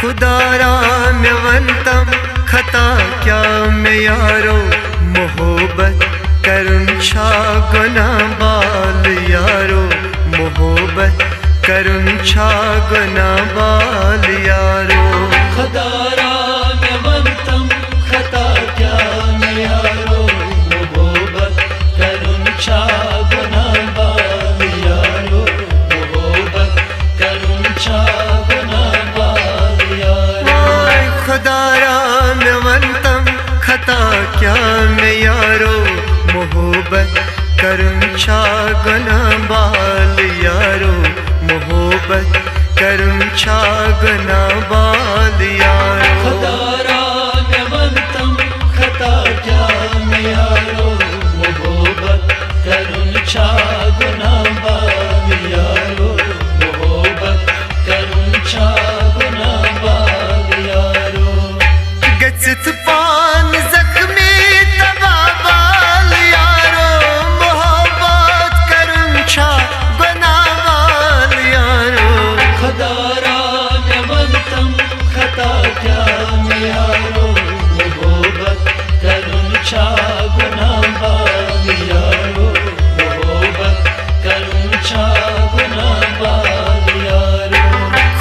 खुदारा में वंतम खता क्या में यारो मोहब्बत करुन छा गुना बाल यारो मोहब्बत करुन छा गुना बाल यारो खुदारा में वंतम खता क्या में यारो मोहब्बत करुन छा गुना बाल यारो मोहब्बत करुन छा गुना बाल यारो खुदारा में वंतम खता क्या में यारो मोहब्बत करुन छा गुना बाल यारो मोहब्बत करुन छा गुना बाल यारो खुदारा में वंतम खता क्या में यारो मोहब्बत करुन छा गुना बाल यारो मोहब्बत करुन छा गुना बाल यारो गचित पान जख्मी तबा बाल यारो मोहब्बत करुन छा गुना बाल यारो खुदारा में वंतम खता क्या में यारो मोहब्बत करुन छा गुना बाल यारो मोहब्बत करुन छा गुना बाल यारो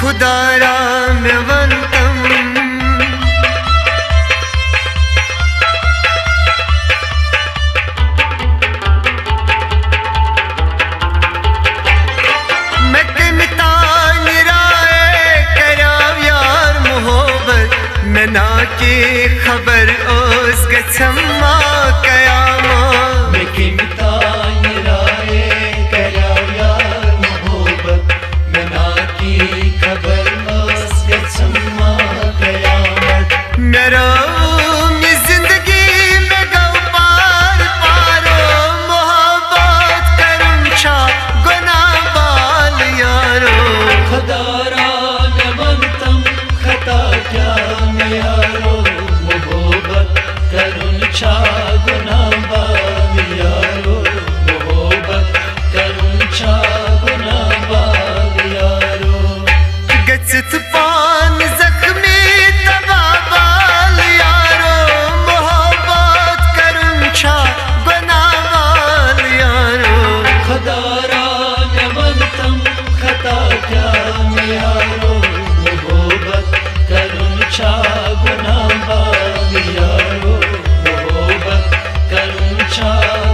खुदारा में वंतम ना की खबर ओस गछम्मा कयामा मैं किमता राय करा यार मोहब्बत मैं ना की खबर ओस गछम्मा कयामत मेरा ये जिंदगी में गौ पार पारो मोहब्बत करुन छा गुना बाल यारो खुदारा में वंतम खता क्या में यारो मोहब्बत करुन छा गुना बाल यारो मोहब्बत करुन छा गुना बाल यारो गचित पान जख्मी तबा बाल यारो मोहब्बत करुन छा गुना बाल यारो खुदारा में वंतम खता क्या में यारो मोहब्बत करुन छा गुना बाल यारो मोहब्बत करुन छा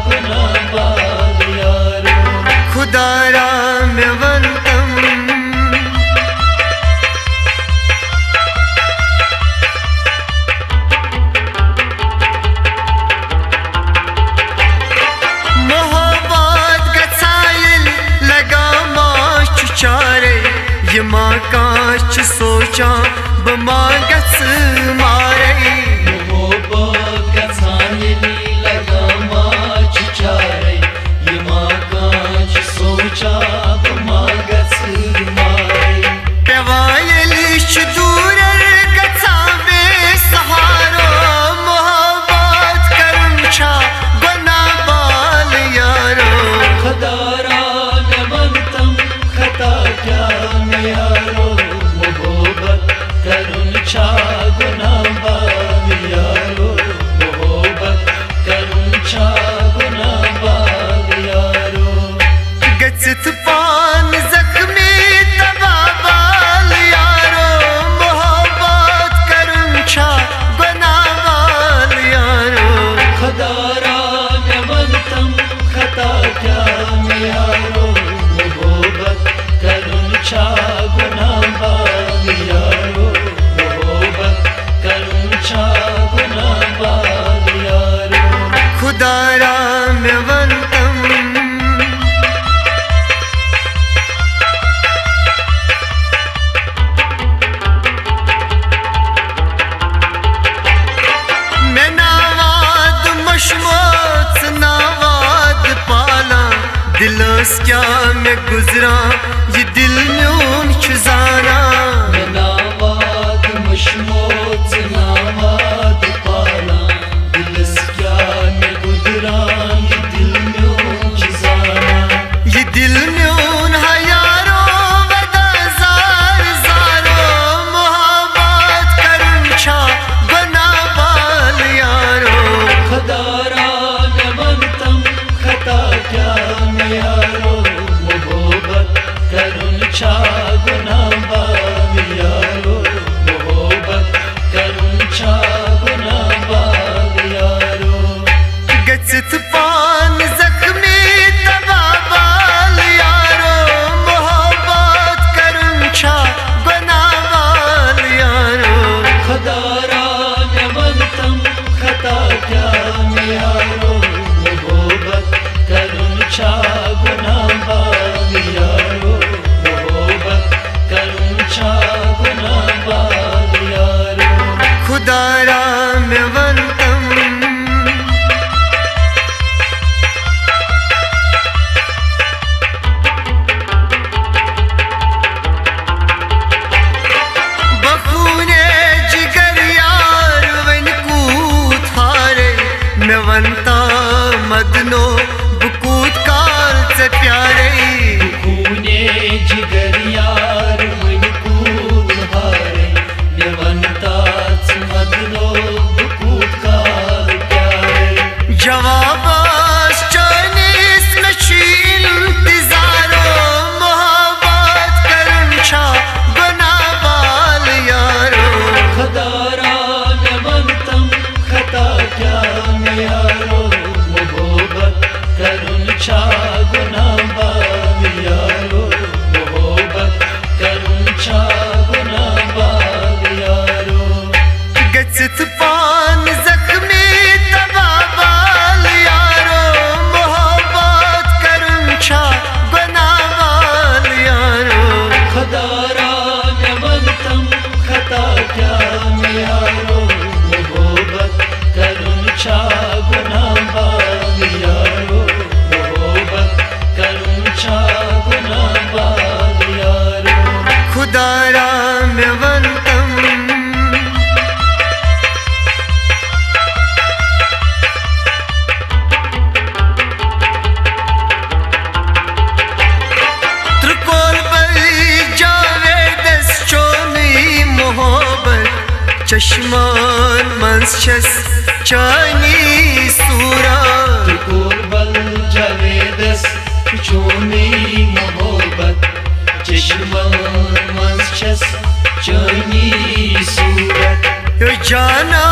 गुना बाल यारो खुदारा में वंतम मोहब्बत गसाइल लगा माश चारे ये माँ काश सोचा बमा गस मारे मोहब्बत गसाइल लगा माश चारे ये माँ काश सोचा बमा गस मारे पेवायल दूर गसा बे सहारो मोहब्बत करुन छा गुना बाल यारो खुदारा में वंतम खता क्या में यारो मोहब्बत करुन छा गुना बाल यारो मोहब्बत करुन छा गुना बाल यारो गचित पान जख्मी तबा बाल यारो मोहब्बत करुन छा गुना बाल यारो खुदारा में वंतम खता क्या में यारो मोहब्बत करुन छा गुना बाल यारो मोहब्बत करुन छा गुना बाल यारो खुदारा में वंतम मैं नावाद मशमोत नावाद पाला दिलोस क्या में गुजरा ये दिल न्यून छुजाना मैं नावाद मशमोत नावाद पाला दिलस क्या में गुजरा ये दिल में खिजाना ये दिल न्यून है यारो वदा जार जारो मोहब्बत चश्मान मंस छस चानी सूरत कुर्बल जावेदस चोनी मोहब्बत चश्मान मंस छस चानी सूरत यो जाना